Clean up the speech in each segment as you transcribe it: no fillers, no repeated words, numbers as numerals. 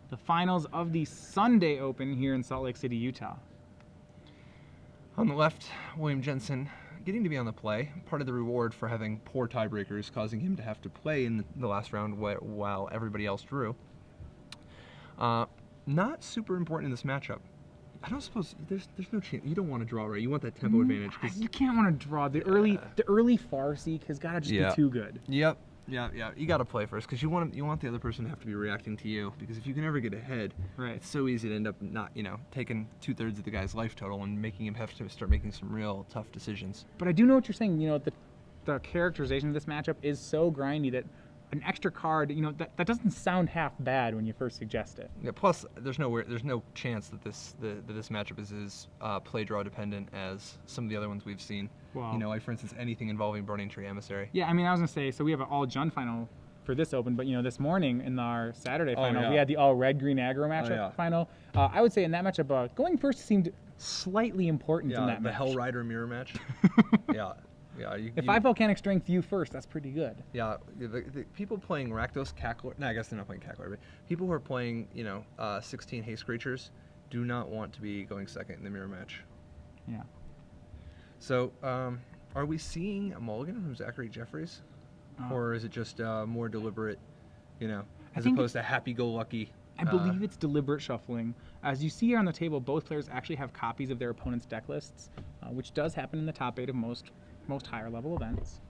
the finals of the Sunday Open here in Salt Lake City, Utah. On the left, William Jensen getting to be on the play, part of the reward for having poor tiebreakers, causing him to have to play in the last round while everybody else drew. Not super important in this matchup. I don't suppose there's no chance. You don't want to draw, right? You want that tempo advantage. You can't want to draw. The early Farseek has got to just be too good. Yep. Yeah. You got to play first because you want the other person to have to be reacting to you, because if you can ever get ahead, right, it's so easy to end up not taking 2/3 of the guy's life total and making him have to start making some real tough decisions. But I do know what you're saying. The characterization of this matchup is so grindy that an extra card, that doesn't sound half bad when you first suggest it. Yeah. Plus, there's no chance that this matchup is as play draw dependent as some of the other ones we've seen. Wow. Like for instance, anything involving Burning Tree Emissary. Yeah, I mean, I was gonna say, so we have an all Jund final for this Open, but this morning in our Saturday final, we had the all red green aggro matchup final. I would say in that matchup, going first seemed slightly important in that match. The Hell Rider mirror match. Yeah. If I Volcanic Strength you first, that's pretty good. Yeah, the people playing Rakdos, Cackler, no, I guess they're not playing Cackler, but people who are playing, 16 Haste Creatures do not want to be going second in the mirror match. Yeah. So, are we seeing a mulligan from Zachary Jeffries? Or is it just more deliberate, as opposed to happy-go-lucky? I believe it's deliberate shuffling. As you see here on the table, both players actually have copies of their opponent's deck lists, which does happen in the top 8 of most higher level events.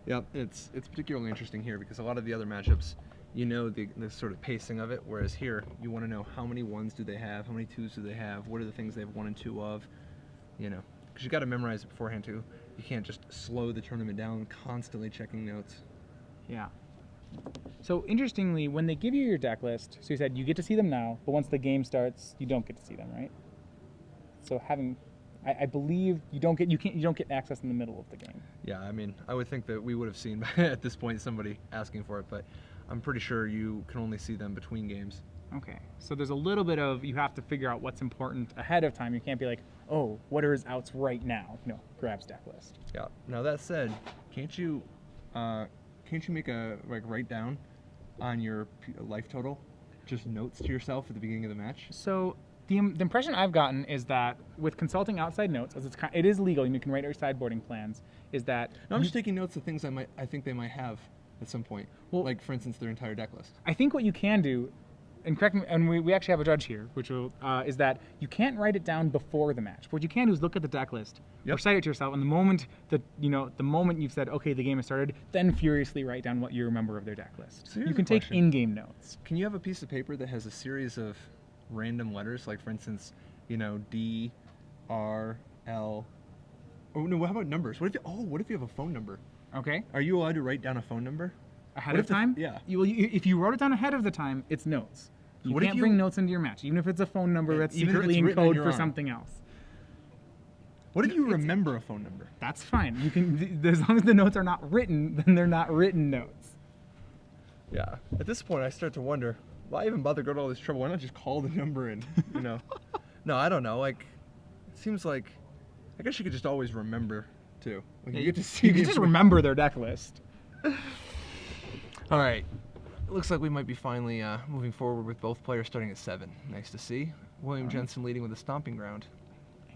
Yeah, it's particularly interesting here because a lot of the other matchups, the sort of pacing of it, whereas here you want to know how many 1s do they have, how many 2s do they have, what are the things they have 1 and 2 of, because you got to memorize it beforehand too. You can't just slow the tournament down constantly checking notes. Yeah. So interestingly, when they give you your deck list, so you said you get to see them now, but once the game starts, you don't get to see them, right? So I believe you don't get access in the middle of the game. Yeah, I mean, I would think that we would have seen at this point somebody asking for it, but I'm pretty sure you can only see them between games. Okay, so there's a little bit of, you have to figure out what's important ahead of time. You can't be like, oh, what are his outs right now? Grabs deck list. Yeah. Now that said, can't you make a write down on your life total, just notes to yourself at the beginning of the match? So the impression I've gotten is that with consulting outside notes, as it is legal, you can write your sideboarding plans, is that... No, I'm just taking notes of things I think they might have at some point. Well, like, for instance, their entire deck list. I think what you can do, and correct me, and we actually have a judge here, which is that you can't write it down before the match. What you can do is look at the deck list, recite it to yourself, and the moment you've said, okay, the game has started, then furiously write down what you remember of their deck list. So you can take in-game notes. Can you have a piece of paper that has a series of random letters, like for instance, D, R, L. Oh no, how about numbers? What if you have a phone number? Okay. Are you allowed to write down a phone number ahead of time? Yeah. If you wrote it down ahead of the time, it's notes. You can't bring notes into your match, even if it's a phone number that's secretly in code for something else. What if you remember a phone number? That's fine. You can, as long as the notes are not written, then they're not written notes. Yeah. At this point, I start to wonder, why even bother going to all this trouble? Why not just call the number and, No, I don't know. Like, it seems like, I guess you could just always remember, too. Like, you can just remember their deck list. All right. It looks like we might be finally moving forward with both players starting at 7. Nice to see. William Jensen leading with a stomping ground.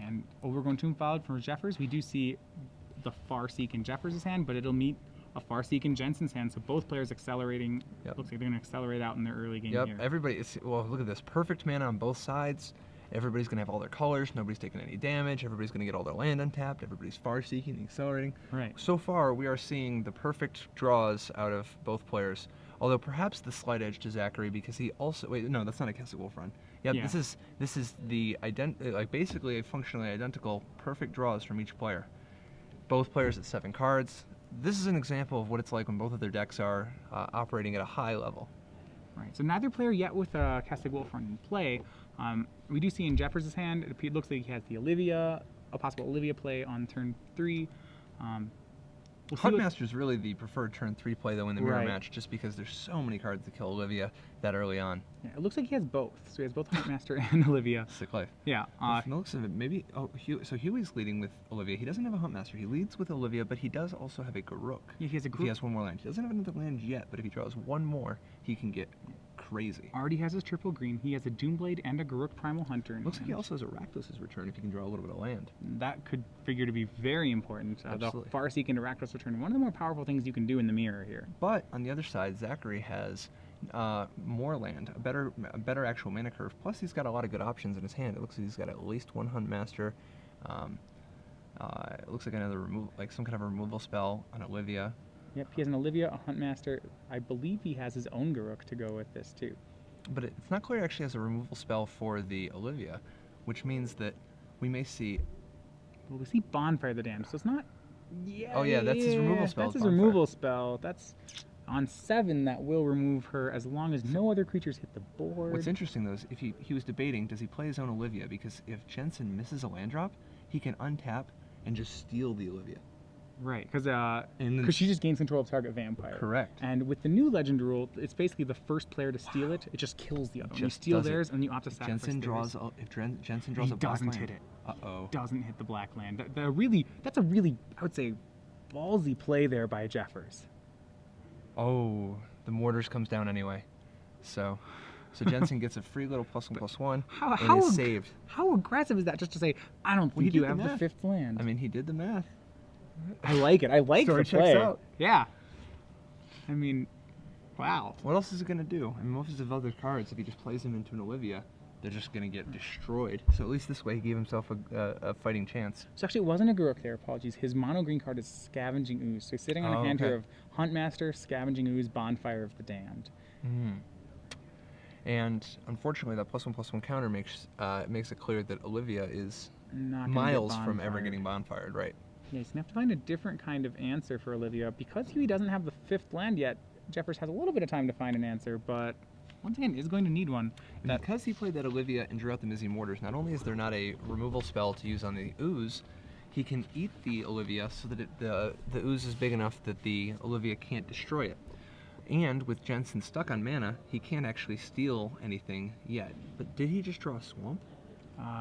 And Overgrown Tomb followed from Jeffers. We do see the Farseek in Jeffers' hand, but it'll meet a Farseek in Jensen's hand, so both players accelerating. Looks like they're going to accelerate out in their early game here. Everybody, look at this. Perfect mana on both sides. Everybody's going to have all their colors. Nobody's taking any damage. Everybody's going to get all their land untapped. Everybody's Farseeking and accelerating. Right. So far, we are seeing the perfect draws out of both players. Although perhaps the slight edge to Zachary, because he also... Wait, no, that's not a Castle Wolf run. Yep, yeah. This is the basically a functionally identical perfect draws from each player. Both players at 7 cards. This is an example of what it's like when both of their decks are operating at a high level. Right. So neither player yet with a Castle Wolf run in play. We do see in Jeffers' hand, it looks like he has the Olivia, a possible Olivia play on turn 3. Huntmaster is really the preferred turn 3 play, though, in the mirror match, just because there's so many cards to kill Olivia that early on. Yeah, it looks like he has both. So he has both Huntmaster and Olivia. Sick life. Yeah. From the looks of it, maybe... so Huey's leading with Olivia. He doesn't have a Huntmaster. He leads with Olivia, but he does also have a Garruk. Yeah, he has a Garruk. If he has one more land. He doesn't have another land yet, but if he draws one more, he can get crazy. Already has his triple green. He has a Doomblade and a Garruk Primal Hunter. Looks like he also has a Rakdos' return if you can draw a little bit of land. That could figure to be very important. The Absolutely. Farseek and Rakdos return, one of the more powerful things you can do in the mirror here. But on the other side, Zachary has more land, a better actual mana curve. Plus, he's got a lot of good options in his hand. It looks like he's got at least one Huntmaster. It looks like another some kind of a removal spell on Olivia. Yep, he has an Olivia, a Huntmaster. I believe he has his own Garruk to go with this too. But it's not clear he actually has a removal spell for the Olivia, which means that we may see. Well, we see Bonfire the Damned, so it's not. Yeah. Oh yeah, that's his removal spell. That's his removal spell. That's on 7 that will remove her as long as no other creatures hit the board. What's interesting though is if he was debating, does he play his own Olivia? Because if Jensen misses a land drop, he can untap and just steal the Olivia. Right, because she just gains control of target vampire. Correct. And with the new legend rule, it's basically the first player to steal it. It just kills the other one. You steal theirs and you opt to sacrifice Jensen draws a black doesn't land. hit it. Uh-oh. Doesn't hit the black land. That's a really, I would say, ballsy play there by Jeffers. Oh, the Mortars comes down anyway. So Jensen gets a free little +1/+1 and is saved. How aggressive is that just to say, I don't think you have the 5th land? I mean, he did the math. I like it. I like Story the play. checks out. Yeah. I mean, wow. What else is it going to do? I mean, most of his other cards, if he just plays them into an Olivia, they're just going to get destroyed. So at least this way he gave himself a fighting chance. So actually it wasn't a Garruk there, apologies. His mono green card is Scavenging Ooze. So he's sitting on a hand here of Huntmaster, Scavenging Ooze, Bonfire of the Damned. Mm. And unfortunately that +1/+1 counter makes it clear that Olivia is miles from ever getting bonfired, right? Yeah, he's going to have to find a different kind of answer for Olivia. Because Huey doesn't have the 5th land yet, Jeffers has a little bit of time to find an answer, but once again, is going to need one. Because he played that Olivia and drew out the Mizzy Mortars, not only is there not a removal spell to use on the Ooze, he can eat the Olivia so that the Ooze is big enough that the Olivia can't destroy it. And with Jensen stuck on mana, he can't actually steal anything yet. But did he just draw a swamp?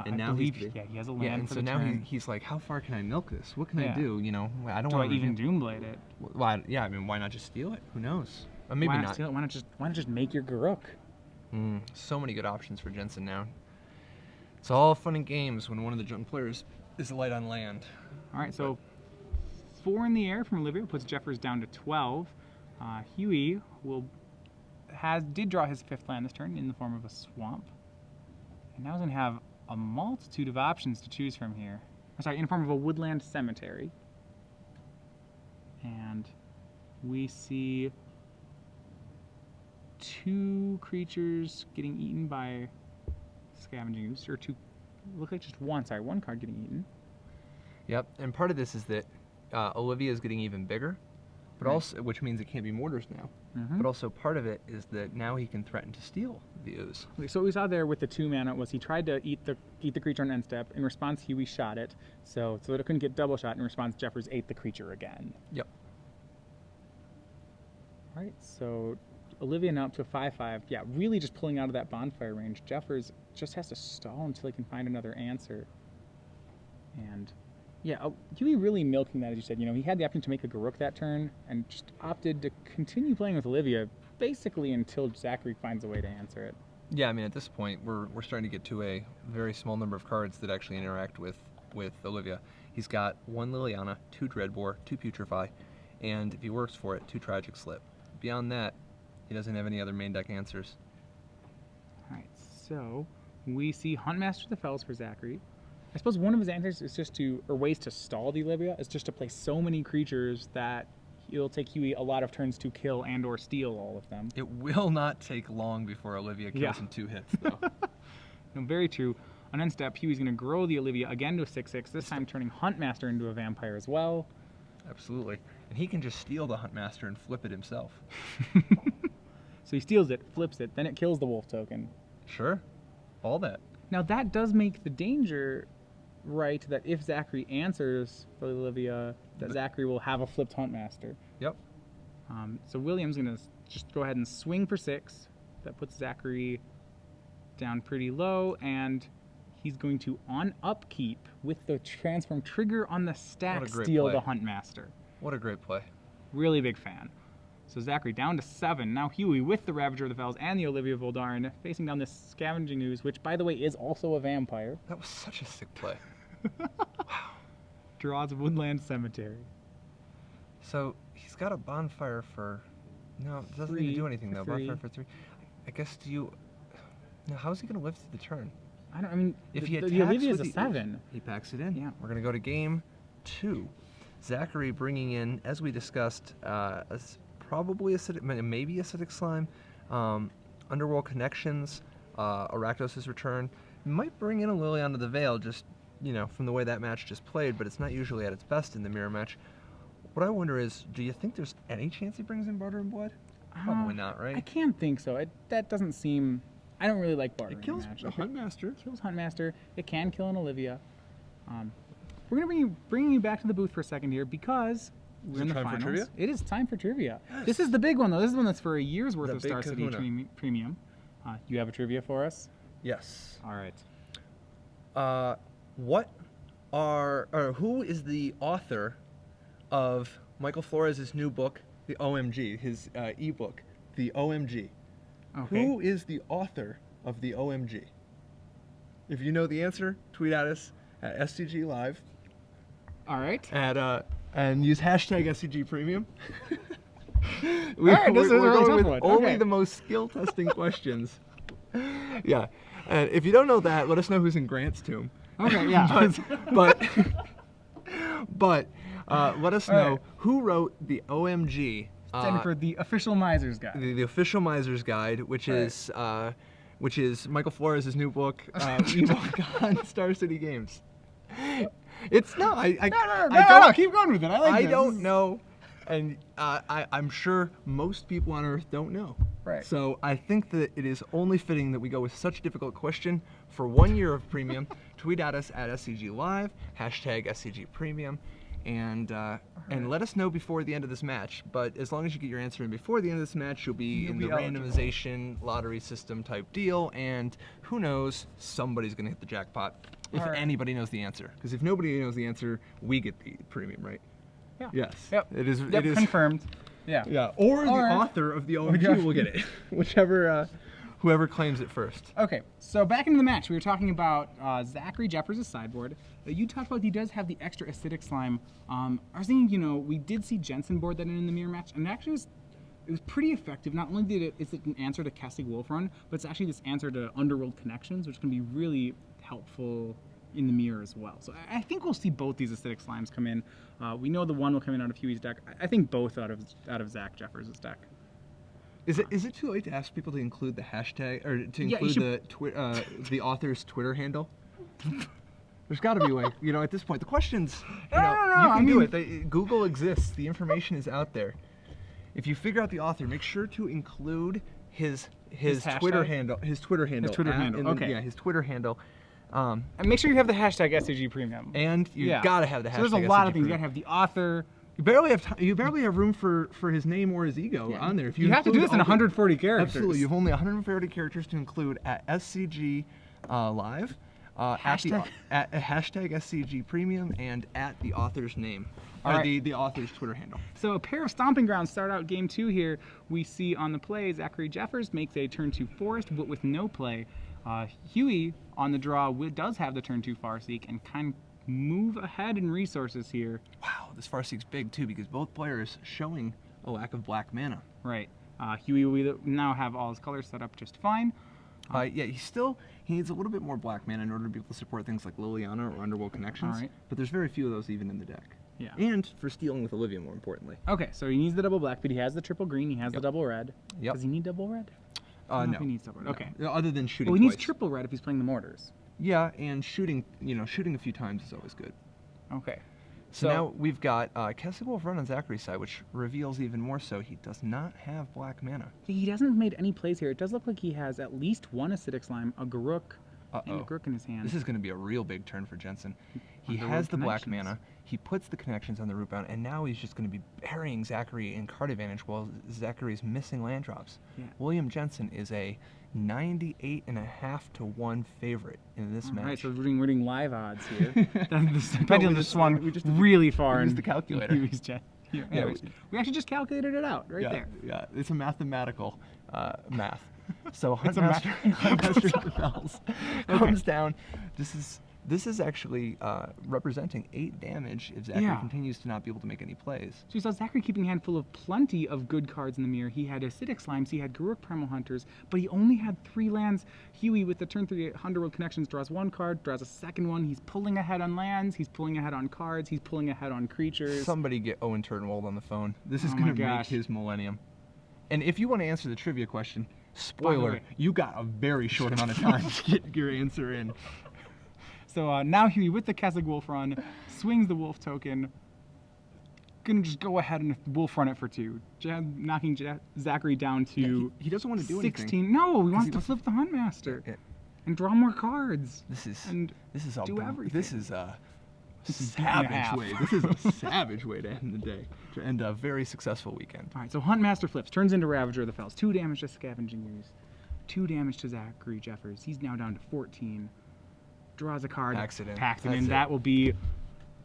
And now he has a land. Yeah, and for so the now turn. He's like, how far can I milk this? What can I do? You know, I don't Do I want to even Doomblade it? Well, yeah, I mean, why not just steal it? Who knows? Maybe why not. Steal it? Why not just make your Garruk? So many good options for Jensen now. It's all fun and games when one of the junk players is light on land. All right, so 4 in the air from Olivia puts Jeffers down to 12. Huey did draw his 5th land this turn in the form of a swamp. And now he's going to have a multitude of options to choose from here. Sorry, in the form of a woodland cemetery. And we see 2 creatures getting eaten by Scavenging Ooze, or 2, look like just one card getting eaten. Yep, and part of this is that Olivia is getting even bigger, but also, which means it can't be Mortars now. But also part of it is that now he can threaten to steal the Ooze. So what we saw there with the 2 mana was he tried to eat the creature on end step. In response, Huey shot it, so that it couldn't get double shot. In response, Jeffers ate the creature again. Yep. All right, so Olivia now up to a 5/5. Yeah, really just pulling out of that bonfire range. Jeffers just has to stall until he can find another answer. And yeah, Huey really milking that, as you said. You know, he had the option to make a Garruk that turn and just opted to continue playing with Olivia basically until Zachary finds a way to answer it. Yeah, I mean, at this point, we're starting to get to a very small number of cards that actually interact with Olivia. He's got 1 Liliana, 2 Dreadbore, 2 Putrefy, and if he works for it, 2 Tragic Slip. Beyond that, he doesn't have any other main deck answers. All right, so we see Huntmaster the Fells for Zachary. I suppose one of his answers is or ways to stall the Olivia is just to play so many creatures that it'll take Huey a lot of turns to kill and or steal all of them. It will not take long before Olivia kills in 2 hits, though. No, very true. On end step, Huey's going to grow the Olivia again to a 6/6, this time turning Huntmaster into a vampire as well. Absolutely. And he can just steal the Huntmaster and flip it himself. So he steals it, flips it, then it kills the wolf token. Sure. All that. Now that does make the danger right that if Zachary answers for Olivia, that Zachary will have a flipped Huntmaster. Yep. So William's going to just go ahead and swing for 6. That puts Zachary down pretty low, and he's going to, on upkeep, with the transform trigger on the stack, steal the Huntmaster. What a great play. Really big fan. So Zachary down to 7. Now Huey with the Ravager of the Fells and the Olivia Voldaren facing down this Scavenging Ooze, which, by the way, is also a vampire. That was such a sick play. Draws Woodland Cemetery. So he's got a bonfire for... No, it doesn't 3 even do anything, though. for 3. Bonfire for 3. I guess do you... Now, how is he going to live through the turn? I mean, If the, he the attacks Olivia's with a 7. He packs it in. Yeah. We're going to go to game 2. Zachary bringing in, as we discussed, probably acidic, maybe acidic slime, Underworld Connections, Arachnos' return. Might bring in a Liliana the Veil, just, from the way that match just played, but it's not usually at its best in the mirror match. What I wonder is, do you think there's any chance he brings in Barter and Blood? Probably not, right? I can't think so. That doesn't seem... I don't really like Barter. It kills match. a Huntmaster. It kills Huntmaster. It can kill an Olivia. We're going to bring you back to the booth for a second here because we're in the time finals. for trivia? It is time for trivia. Yes. This is the big one, though. This is the one that's for a year's worth The of big Star City kahuna. Premium. You have a trivia for us? Yes. All right. Who is the author of Michael Flores' new book, the OMG, his ebook, the OMG? Okay. Who is the author of the OMG? If you know the answer, tweet at us at SCG Live All right. and use hashtag SCG Premium. All right, this is a really going tough with one. only Okay. the most skill testing questions. Yeah, and if you don't know that, let us know who's in Grant's tomb. Okay, yeah. but let us All know right. who wrote the OMG. Standing for the official Miser's Guide. The official Miser's Guide, which Right. is Michael Flores' new book, ebook on Star City Games. It's no, I No, keep going with it. I like I this. don't know, and I'm sure most people on Earth don't know. Right. So I think that it is only fitting that we go with such a difficult question for 1 year of premium. Tweet at us at SCG Live, hashtag SCG Premium, and let us know before the end of this match. But as long as you get your answer in before the end of this match, you'll be in the eligible. randomization lottery system type deal, and who knows, somebody's gonna hit the jackpot if All right. anybody knows the answer. Because if nobody knows the answer, we get the premium, right? Yeah. Yes. Yep. It is. Yep, It is. confirmed. Yeah. Yeah. Or the Or- author of the OMG will get it, whichever, whoever claims it first. Okay, so back into the match, we were talking about Zachary Jeffers' sideboard. You talked about he does have the extra acidic slime. I was thinking, we did see Jensen board that in the mirror match, and it was pretty effective. Not only is it an answer to Cassie Wolf Run, but it's actually this answer to Underworld Connections, which can be really helpful in the mirror as well. So I think we'll see both these acidic slimes come in. We know the one will come in out of Huey's deck. I think both out of Zach Jeffers' deck. Is it too late to ask people to include the hashtag or to Yeah, you include the author's Twitter handle? There's got to be a way. At this point, the questions. No, You I can do mean- it. Google exists. The information is out there. If you figure out the author, make sure to include his Twitter hashtag? handle. His Twitter handle. His Twitter handle, okay. Yeah, his Twitter handle. And make sure you have the hashtag SCG Premium. And you gotta have the hashtag. So there's a lot of SCG things. You Premium. gotta have the author. You barely have time. You barely have room for his name or his ego on there. If You have to do include this in all the- 140 characters. Absolutely, you have only 140 characters to include at SCG Live, Hashtag. at hashtag SCG Premium, and at the author's name, All or right. the author's Twitter handle. So a pair of stomping grounds start out game 2 here. We see on the play Zachary Jeffers makes a turn 2 Forest, but with no play. Huey on the draw does have the turn 2 Farseek and kind of move ahead in resources here. Wow, this Farseek's big too because both players showing a lack of black mana. Right. Huey will now have all his colors set up just fine. Yeah, he needs a little bit more black mana in order to be able to support things like Liliana or Underworld Connections. All right. But there's very few of those even in the deck. Yeah. And for stealing with Olivia, more importantly. Okay, so he needs the double black, but he has the triple green, he has the double red. Yep. Does he need double red? I don't know No. if he needs double red. Okay. No, other than shooting Well, he needs twice. triple red if he's playing the mortars. Yeah, and shooting a few times is always good. Okay. So now we've got Cassie Wolf Run on Zachary's side, which reveals even more so he does not have black mana. He hasn't made any plays here. It does look like he has at least one acidic slime, a Garuk, and a Uh-oh. Garuk in his hand. This is going to be a real big turn for Jensen. He Underworld has the black Connections. mana. He puts the connections on the root bound, and now he's just going to be burying Zachary in card advantage while Zachary's missing land drops. Yeah. William Jensen is a 98.5-to-1 favorite in this match. All right, so we're doing live odds here. The No, pendulum we just just- swung we just- really far. we used in the calculator. Huey's Yeah, we actually just calculated it out right yeah, there. Yeah, it's a mathematical math. So It's a Huntmaster of the Fells comes down. This is actually representing 8 damage if Zachary continues to not be able to make any plays. So you saw Zachary keeping a handful of plenty of good cards in the mirror. He had Acidic Slimes, he had Garruk Primal Hunters, but he only had 3 lands. Huey, with the turn 3 Underworld Connections, draws 1 card, draws a second one. He's pulling ahead on lands, he's pulling ahead on cards, he's pulling ahead on creatures. Somebody get Owen Turnwald on the phone. This is going to make his millennium. And if you want to answer the trivia question, spoiler, you got a very short amount of time to get your answer in. So now Huey, with the Kessig Wolf Run, swings the Wolf token. Gonna just go ahead and Wolf Run it for 2, knocking Zachary down to he doesn't want to do 16. anything. No, he wants to flip the Huntmaster and draw more cards. This is do everything. This is a savage way. This is a savage way to end the day, to end a very successful weekend. All right, so Huntmaster flips, turns into Ravager of the Fells. 2 damage to Scavenging Ooze, 2 damage to Zachary Jeffers. He's now down to 14. Draws a card, packs it in. That will be,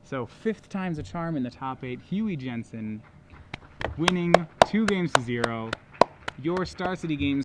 so 5th time's a charm in the top 8. Huey Jensen winning 2 games to 0. Your Star City Games